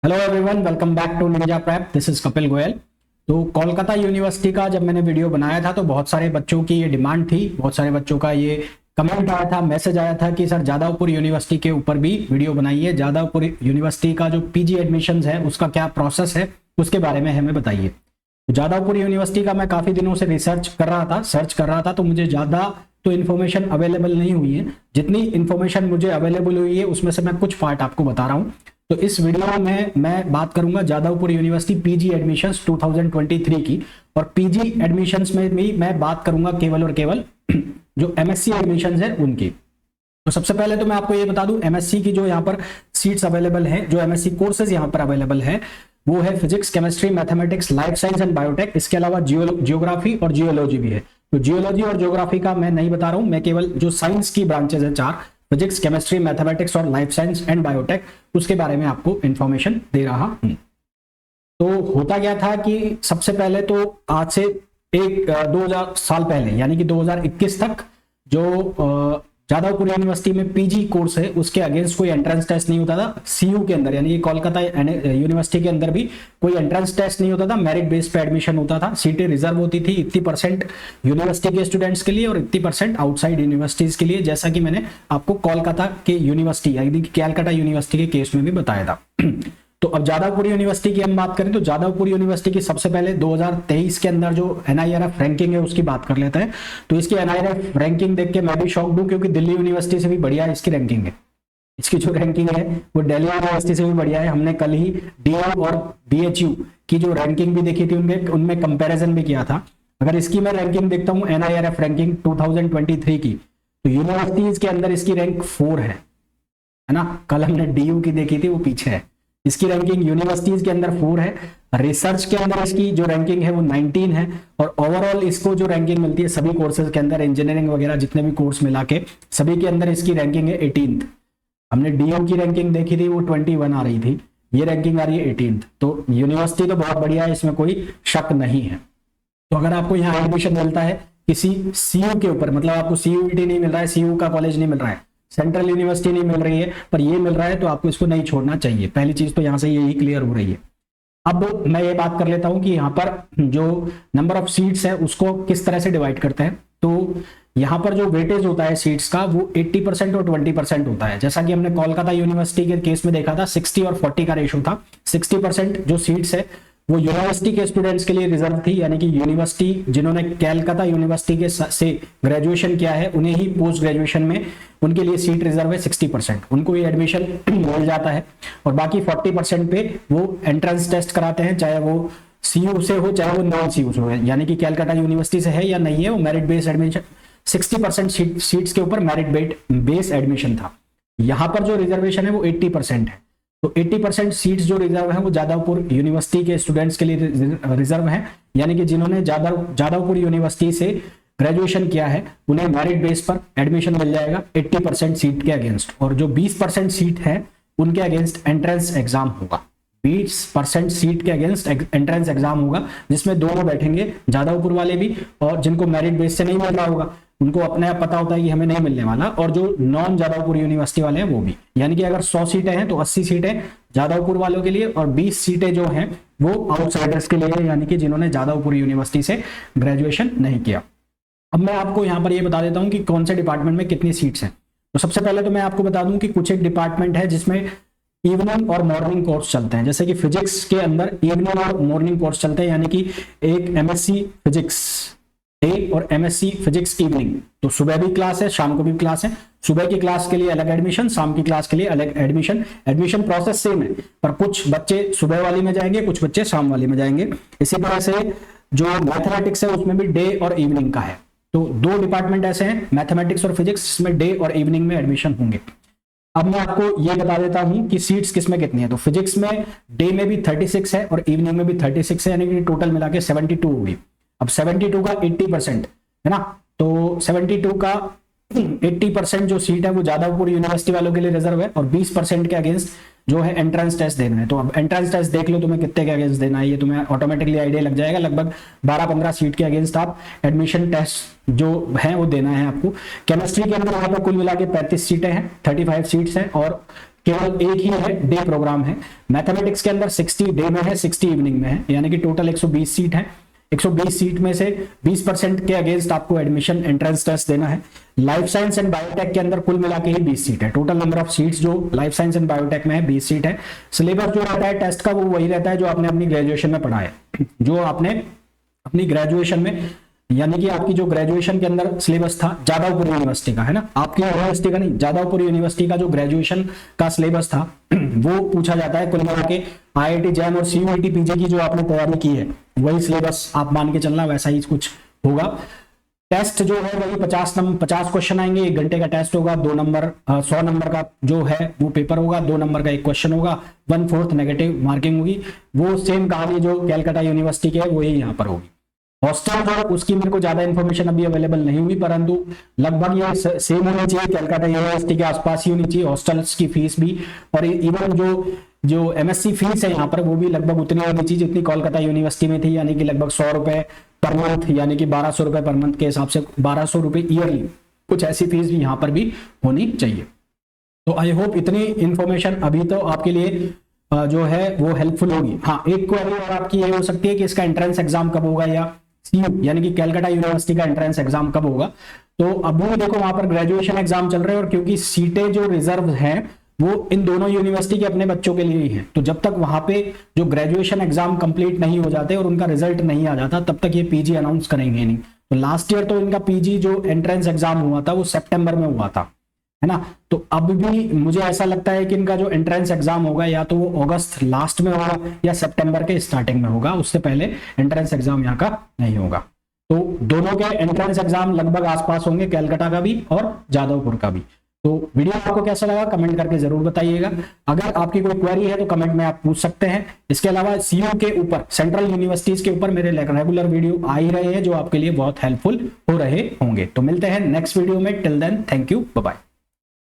Hello everyone, welcome back to ninja prep. This is Kapil Goyal. तो Kolkata university का जब मैंने वीडियो बनाया था तो बहुत सारे बच्चों की ये डिमांड थी, बहुत सारे बच्चों का ये कमेंट आया था, मैसेज आया था कि सर जादवपुर यूनिवर्सिटी के ऊपर भी वीडियो बनाइए। जादवपुर यूनिवर्सिटी का जो पीजी एडमिशन्स है उसका क्या प्रोसेस है उसके बारे में हमें बताइए। तो जादवपुर यूनिवर्सिटी का मैं काफ़ी दिनों से रिसर्च कर रहा था, सर्च कर रहा था, तो मुझे ज़्यादा तो इन्फॉर्मेशन अवेलेबल नहीं हुई है। जितनी इन्फॉर्मेशन मुझे अवेलेबल हुई है उसमें से मैं कुछ पार्ट आपको बता रहा हूँ। तो इस वीडियो में मैं बात करूंगा जादवपुर यूनिवर्सिटी पीजी एडमिशंस 2023 की, और पीजी एडमिशंस में भी मैं बात करूंगा केवल और केवल जो एमएससी एडमिशंस है उनकी। तो सबसे पहले तो मैं आपको ये बता दूं, एमएससी की जो यहाँ पर सीट्स अवेलेबल हैं, जो एमएससी कोर्सेज यहाँ पर अवेलेबल है वो है physics, chemistry, mathematics, life science and biotech. इसके अलावा जियोग्राफी और जियोलॉजी भी है। तो जियोलॉजी और जियोग्राफी का मैं नहीं बता रहा हूं, मैं केवल जो साइंस की ब्रांचेज है चार, फिजिक्स, केमिस्ट्री, मैथमेटिक्स और लाइफ साइंस एंड बायोटेक, उसके बारे में आपको इंफॉर्मेशन दे रहा हूं। तो होता क्या था कि सबसे पहले तो आज से 2000 साल पहले यानी कि 2021 तक जो जादवपुर यूनिवर्सिटी में पीजी कोर्स है उसके अगेंस्ट कोई एंट्रेंस टेस्ट नहीं होता था। सीयू के अंदर यानी कि कोलकाता यूनिवर्सिटी के अंदर भी कोई एंट्रेंस टेस्ट नहीं होता था, मेरिट बेस पे एडमिशन होता था। सीटें रिजर्व होती थी इतनी परसेंट यूनिवर्सिटी के स्टूडेंट्स के लिए और इतनी परसेंट आउटसाइड यूनिवर्सिटीज के लिए, जैसा कि मैंने आपको कोलकाता के यूनिवर्सिटी यानी कि कैलकाटा यूनिवर्सिटी के केस में भी बताया था। तो अब जादवपुर यूनिवर्सिटी की हम बात करें तो जादवपुर यूनिवर्सिटी की सबसे पहले 2023 के अंदर जो एनआईआरएफ रैंकिंग है उसकी बात कर लेते हैं। तो इसकी एनआईआरएफ रैंकिंग देख के मैं भी शॉक्ड हूं, क्योंकि दिल्ली यूनिवर्सिटी से भी बढ़िया इसकी रैंकिंग है। इसकी जो रैंकिंग है वो दिल्ली यूनिवर्सिटी से भी बढ़िया है। हमने कल ही डीयू और बीएचयू की जो रैंकिंग भी देखी थी, उनमें कंपेरिजन भी किया था। अगर इसकी मैं रैंकिंग देखता हूं एनआईआरएफ रैंकिंग 2023 की, तो यूनिवर्सिटीज के अंदर इसकी रैंक 4 है ना। कल हमने डीयू की देखी थी, वो पीछे है। इसकी रैंकिंग यूनिवर्सिटीज के अंदर 4 है। रिसर्च के अंदर इसकी जो रैंकिंग है वो 19 है। और ओवरऑल इसको जो रैंकिंग मिलती है सभी कोर्सेज के अंदर, इंजीनियरिंग वगैरह जितने भी कोर्स मिला के सभी के अंदर इसकी रैंकिंग है 18th। हमने डीयू की रैंकिंग देखी थी, वो 21 आ रही थी, ये रैंकिंग आ रही है 18th। तो यूनिवर्सिटी तो बहुत बढ़िया है, इसमें कोई शक नहीं है। तो अगर आपको यहाँ एडमिशन मिलता है किसी सीयू के ऊपर, मतलब आपको सीयूईटी नहीं मिल रहा है, सीयू का कॉलेज नहीं मिल रहा है, सेंट्रल यूनिवर्सिटी नहीं मिल रही है, पर ये मिल रहा है, तो आपको इसको नहीं छोड़ना चाहिए। पहली चीज तो यहां से यही क्लियर हो रही है। अब मैं ये बात कर लेता हूं कि यहाँ पर जो नंबर ऑफ सीट्स है उसको किस तरह से डिवाइड करते हैं। तो यहाँ पर जो वेटेज होता है सीट्स का वो 80% और 20% होता है। जैसा कि हमने कोलकाता यूनिवर्सिटी के केस में देखा था, 60 और 40 का रेशो था। 60% जो सीट्स है वो यूनिवर्सिटी के स्टूडेंट्स के लिए रिजर्व थी, यानी कि यूनिवर्सिटी जिन्होंने कैलकाता यूनिवर्सिटी के से ग्रेजुएशन किया है उन्हें ही पोस्ट ग्रेजुएशन में उनके लिए सीट रिजर्व है 60%, उनको ये एडमिशन मिल जाता है। और बाकी 40% पे वो एंट्रेंस टेस्ट कराते हैं, चाहे वो सीयू से हो चाहे वो नॉन सीयू से हो, यानी कि कैलकाटा यूनिवर्सिटी से है या नहीं है, वो मेरिट बेस्ड एडमिशन 60% सीट्स के ऊपर मेरिट बेस्ड एडमिशन था। यहाँ पर जो रिजर्वेशन है वो 80% है। तो 80% सीट्स जो रिजर्व है वो जादवपुर यूनिवर्सिटी के स्टूडेंट्स के लिए रिजर्व है, यानी कि जिन्होंने जादवपुर यूनिवर्सिटी से ग्रेजुएशन किया है उन्हें मेरिट बेस पर एडमिशन मिल जाएगा 80% सीट के अगेंस्ट। और जो 20% सीट है उनके अगेंस्ट एंट्रेंस एग्जाम होगा। 20% सीट के अगेंस्ट एंट्रेंस एग्जाम होगा, जिसमें दोनों बैठेंगे, जादवपुर वाले भी और जिनको मेरिट बेस से नहीं मिल रहा होगा उनको अपने आप पता होता है कि हमें नहीं मिलने वाला, और जो नॉन जादवपुर यूनिवर्सिटी वाले हैं वो भी। यानी कि अगर 100 सीटें हैं तो 80 सीटें जादवपुर वालों के लिए और 20 सीटें जो हैं वो आउटसाइडर्स के लिए, यानी कि जिन्होंने जादवपुर यूनिवर्सिटी से ग्रेजुएशन नहीं किया। अब मैं आपको यहाँ पर ये बता देता हूँ कि कौन से डिपार्टमेंट में कितनी सीट्स हैं। तो सबसे पहले तो मैं आपको बता दूं कि कुछ एक डिपार्टमेंट है जिसमें इवनिंग और मॉर्निंग कोर्स चलते हैं। जैसे कि फिजिक्स के अंदर इवनिंग और मॉर्निंग कोर्स चलते हैं, यानी कि एक एमएससी फिजिक्स डे और एमएससी फिजिक्स इवनिंग। तो सुबह भी क्लास है, शाम को भी क्लास है। सुबह की क्लास के लिए अलग एडमिशन, शाम की क्लास के लिए अलग एडमिशन। एडमिशन प्रोसेस सेम है, पर कुछ बच्चे सुबह वाली में जाएंगे, कुछ बच्चे शाम वाली में जाएंगे। इसी तरह से जो मैथमेटिक्स है उसमें भी डे और इवनिंग का है। तो 2 डिपार्टमेंट ऐसे हैं, मैथमेटिक्स और फिजिक्स, जिसमें डे और इवनिंग में एडमिशन होंगे। अब मैं आपको ये बता देता हूं कि सीट्स किसमें कितनी है। तो फिजिक्स में डे में भी 36 है और इवनिंग में भी 36 है, यानी कि टोटल मिला के 72 होगी। अब 72 का 80% है ना, तो 72 का 80% जो सीट है वो जादवपुर यूनिवर्सिटी वालों के लिए रिजर्व है, और 20% के अगेंस्ट जो है एंट्रेंस टेस्ट देना है। तो अब एंट्रेंस टेस्ट देख लो तुम्हें कितने के अगेंस्ट देना है, ये तुम्हें ऑटोमेटिकली आइडिया लग जाएगा। लगभग 12-15 सीट के अगेंस्ट आप एडमिशन टेस्ट जो है वो देना है आपको। केमिस्ट्री के अंदर यहाँ पर कुल मिला के 35 सीटें हैं, 35 सीट्स हैं, और केवल एक ही है, डे प्रोग्राम है। मैथमेटिक्स के अंदर 60 डे में है, 60 इवनिंग में है, यानी कि टोटल 120 सीट है। 120 सीट में से 20% के अगेंस्ट आपको एडमिशन एंट्रेंस टेस्ट देना है। लाइफ साइंस एंड बायोटेक के अंदर कुल मिला के ही 20 सीट है। टोटल नंबर ऑफ सीट्स जो लाइफ साइंस एंड बायोटेक में है 20 सीट है। सिलेबस जो रहता है टेस्ट का वो वही रहता है जो आपने अपनी ग्रेजुएशन में पढ़ा है, जो आपने अपनी ग्रेजुएशन में, यानी कि आपकी जो ग्रेजुएशन के अंदर सिलेबस था जादवपुर यूनिवर्सिटी का, है ना, आपकी यूनिवर्सिटी का नहीं, जादवपुर यूनिवर्सिटी का जो ग्रेजुएशन का सिलेबस था वो पूछा जाता है। कुल मिला के IIT जैम और CUET पीजी की जो आपने तैयारी की है वही सिलेबस आप मान के चलना, वैसा ही कुछ होगा। टेस्ट जो है वही 50 क्वेश्चन आएंगे, 1 घंटे का टेस्ट होगा, 2 नंबर 100 नंबर का जो है वो पेपर होगा, 2 नंबर का 1 क्वेश्चन होगा, 1/4 नेगेटिव मार्किंग होगी। वो सेम कहानी जो कैलकाटा यूनिवर्सिटी के है वही यहाँ पर होगी। हॉस्टल जो उसकी मेरे को ज्यादा इन्फॉर्मेशन अभी अवेलेबल नहीं हुई, परंतु लगभग ये सेम होनी चाहिए, कैलकाटा यूनिवर्सिटी के आसपास ही होनी चाहिए हॉस्टल्स की फीस भी, और इवन जो MSc फीस है यहाँ पर वो भी लगभग उतनी होनी चाहिए जितनी कोलकाता यूनिवर्सिटी में थी, यानी कि लगभग 100 रुपए पर मंथ, यानी कि 1200 रुपए पर मंथ के हिसाब से 1200 रुपए ईयरली, कुछ ऐसी फीस भी यहाँ पर भी होनी चाहिए। तो आई होप इतनी इंफॉर्मेशन अभी तो आपके लिए जो है वो हेल्पफुल होगी। हाँ, एक क्वेरी और आपकी ये हो सकती है कि इसका एंट्रेंस एग्जाम कब होगा, या CU यानी कि कैलकाटा यूनिवर्सिटी का एंट्रेंस एग्जाम कब होगा। तो अब भी देखो वहां पर ग्रेजुएशन एग्जाम चल रहे हैं, और क्योंकि सीटें जो रिजर्व हैं वो इन दोनों यूनिवर्सिटी के अपने बच्चों के लिए ही है, तो जब तक वहां पे जो ग्रेजुएशन एग्जाम कंप्लीट नहीं हो जाते और उनका रिजल्ट नहीं आ जाता तब तक ये PG अनाउंस करेंगे नहीं। तो लास्ट ईयर तो इनका PG जो एंट्रेंस एग्जाम हुआ था वो सितंबर में हुआ था, है ना। तो अब भी मुझे ऐसा लगता है कि इनका जो एंट्रेंस एग्जाम होगा या तो वो अगस्त लास्ट में होगा या सितंबर के स्टार्टिंग में होगा, उससे पहले एंट्रेंस एग्जाम यहाँ का नहीं होगा। तो दोनों के एंट्रेंस एग्जाम लगभग आसपास होंगे, कैलकाटा का भी और जादवपुर का भी। तो वीडियो आपको कैसा लगा कमेंट करके जरूर बताइएगा। अगर आपकी कोई क्वेरी है तो कमेंट में आप पूछ सकते हैं। इसके अलावा CU के ऊपर, सेंट्रल यूनिवर्सिटीज के ऊपर मेरे रेगुलर वीडियो आ ही रहे हैं जो आपके लिए बहुत हेल्पफुल हो रहे होंगे। तो मिलते हैं नेक्स्ट वीडियो में, till then thank you, bye bye.